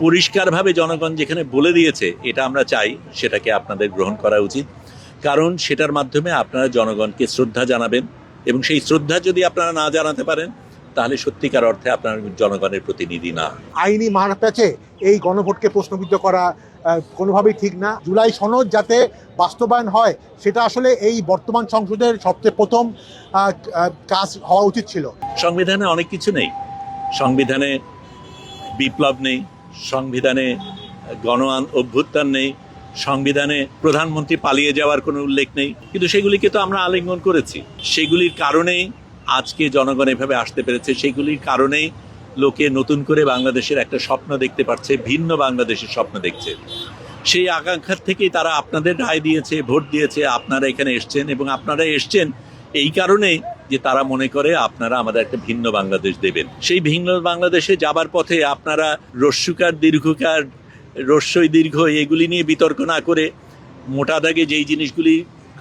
পরিষ্কারভাবে জনগণ যেখানে বলে দিয়েছে এটা আমরা চাই সেটাকে আপনাদের গ্রহণ করা উচিত, কারণ সেটার মাধ্যমে আপনারা জনগণকে শ্রদ্ধা জানাবেন এবং সেই শ্রদ্ধা যদি আপনারা না জানাতে পারেন তাহলে সত্যিকার অর্থে আপনার জনগণের প্রতিনিধি না। আইনি মারপ্যাচে এই গণভোটকে প্রশ্নবিদ্ধ করা কোনোভাবেই ঠিক না। জুলাই সনদ যাতে বাস্তবায়ন হয় সেটা আসলে এই বর্তমান সংসদের সবচেয়ে প্রথম কাজ হওয়া উচিত ছিল। সংবিধানে অনেক কিছু নেই, সংবিধানে বিপ্লব নেই, সংবিধানে গণ অভ্যুত্থান নেই, সংবিধানে প্রধানমন্ত্রী পালিয়ে যাওয়ার কোনো উল্লেখ নেই, কিন্তু সেগুলিকে তো আমরা আলিঙ্গন করেছি। সেগুলির কারণেই আজকে জনগণ এভাবে আসতে পেরেছে, সেগুলির কারণেই লোকে নতুন করে বাংলাদেশের একটা স্বপ্ন দেখতে পারছে, ভিন্ন বাংলাদেশের স্বপ্ন দেখছে। সেই আকাঙ্ক্ষার থেকেই তারা আপনাদের রায় দিয়েছে, ভোট দিয়েছে, আপনারা এখানে এসছেন এবং আপনারা এসছেন এই কারণেই যে তারা মনে করে আপনারা আমাদের একটা ভিন্ন বাংলাদেশ দেবেন। সেই ভিন্ন বাংলাদেশে যাবার পথে আপনারা রস্যকার দীর্ঘকার, রস্যই দীর্ঘ এগুলি নিয়ে বিতর্ক না করে মোটা দাগে যেই জিনিসগুলি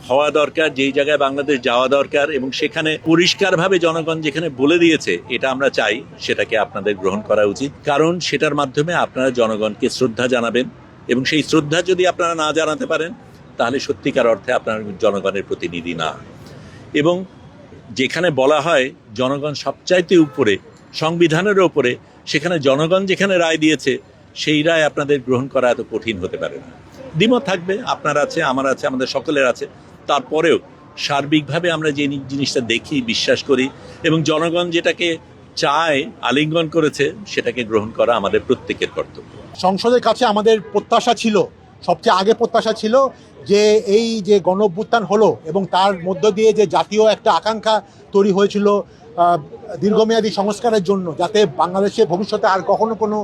হওয়া দরকার, যেই জায়গায় বাংলাদেশ যাওয়া দরকার এবং সেখানে পরিষ্কারভাবে জনগণ যেখানে বলে দিয়েছে এটা আমরা চাই সেটাকে আপনাদের গ্রহণ করা উচিত, কারণ সেটার মাধ্যমে আপনারা জনগণকে শ্রদ্ধা জানাবেন এবং সেই শ্রদ্ধা যদি আপনারা না জানাতে পারেন তাহলে সত্যিকার অর্থে আপনার জনগণের প্রতিনিধি না। এবং যেখানে বলা হয় জনগণ সবচাইতে উপরে, সংবিধানের ওপরে, সেখানে জনগণ যেখানে রায় দিয়েছে সেই রায় আপনাদের গ্রহণ করা এত কঠিন হতে পারে না। দ্বিমত থাকবে, আপনার আছে, আমার আছে, আমাদের সকলের আছে, তারপরেও সার্বিকভাবে আমরা যে জিনিসটা দেখি, বিশ্বাস করি এবং জনগণ যেটাকে চায়, আলিঙ্গন করেছে, সেটাকে গ্রহণ করা আমাদের প্রত্যেকের কর্তব্য। সংসদের কাছে আমাদের প্রত্যাশা ছিল, সবচেয়ে আগে প্রত্যাশা ছিল যে এই যে গণ অভ্যুত্থান হলো এবং তার মধ্য দিয়ে যে জাতীয় একটা আকাঙ্ক্ষা তৈরি হয়েছিল দীর্ঘমেয়াদী সংস্কারের জন্য, যাতে বাংলাদেশে ভবিষ্যতে আর কখনো কোনো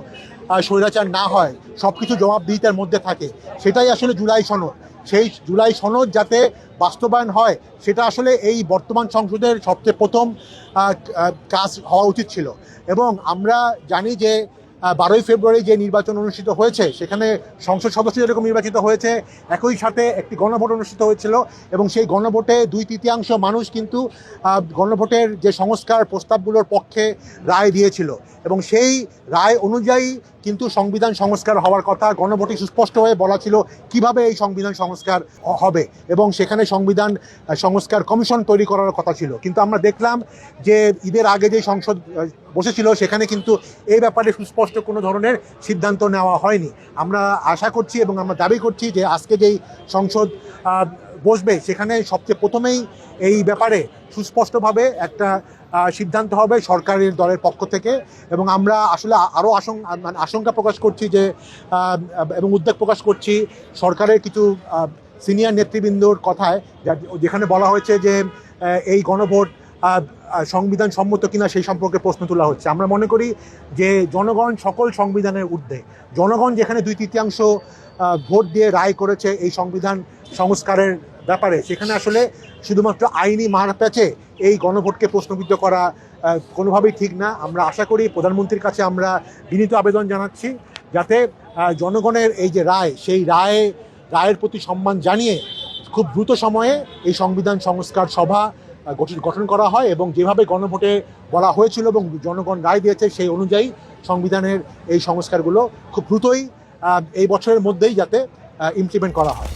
স্বৈরাচার না হয়, সব কিছু জবাবদিহিতার মধ্যে থাকে, সেটাই আসলে জুলাই সনদ। সেই জুলাই সনদ যাতে বাস্তবায়ন হয় সেটা আসলে এই বর্তমান সংসদের সবচেয়ে প্রথম কাজ হওয়া উচিত ছিল। এবং আমরা জানি যে 12ই ফেব্রুয়ারি যে নির্বাচন অনুষ্ঠিত হয়েছে সেখানে সংসদ সদস্য যেরকম নির্বাচিত হয়েছে, একই সাথে একটি গণভোট অনুষ্ঠিত হয়েছিল এবং সেই গণভোটে 2/3 মানুষ কিন্তু গণভোটের যে সংস্কার প্রস্তাবগুলোর পক্ষে রায় দিয়েছিল এবং সেই রায় অনুযায়ী কিন্তু সংবিধান সংস্কার হওয়ার কথা। গণভোটে সুস্পষ্ট হয়ে বলা ছিল কিভাবে এই সংবিধান সংস্কার হবে এবং সেখানে সংবিধান সংস্কার কমিশন তৈরি করার কথা ছিল। কিন্তু আমরা দেখলাম যে ঈদের আগে যে সংসদ বসেছিল সেখানে কিন্তু এই ব্যাপারে সুস্পষ্ট কোনো ধরনের সিদ্ধান্ত নেওয়া হয়নি। আমরা আশা করছি এবং আমরা দাবি করছি যে আজকে যেই সংসদ বসবে সেখানে সবচেয়ে প্রথমেই এই ব্যাপারে সুস্পষ্টভাবে একটা সিদ্ধান্ত হবে সরকারের দলের পক্ষ থেকে। এবং আমরা আসলে আরও আশঙ্কা প্রকাশ করছি যে এবং উদ্বেগ প্রকাশ করছি সরকারের কিছু সিনিয়র নেতৃবৃন্দর কথায়, যেখানে বলা হয়েছে যে এই গণভোট সংবিধান সম্মত কিনা সেই সম্পর্কে প্রশ্ন তোলা হচ্ছে। আমরা মনে করি যে জনগণ সকল সংবিধানের ঊর্ধ্বে। জনগণ যেখানে 2/3 ভোট দিয়ে রায় করেছে এই সংবিধান সংস্কারের ব্যাপারে, সেখানে আসলে শুধুমাত্র আইনি মারপ্যাচে এই গণভোটকে প্রশ্নবিদ্ধ করা কোনোভাবেই ঠিক না। আমরা আশা করি, প্রধানমন্ত্রীর কাছে আমরা বিনীত আবেদন জানাচ্ছি যাতে জনগণের এই যে রায়, সেই রায়ের প্রতি সম্মান জানিয়ে খুব দ্রুত সময়ে এই সংবিধান সংস্কার সভা গঠন করা হয় এবং যেভাবে গণভোটে বলা হয়েছিল এবং জনগণ রায় দিয়েছে সেই অনুযায়ী সংবিধানের এই সংস্কারগুলো খুব দ্রুতই এই বছরের মধ্যেই যাতে ইমপ্লিমেন্ট করা হয়।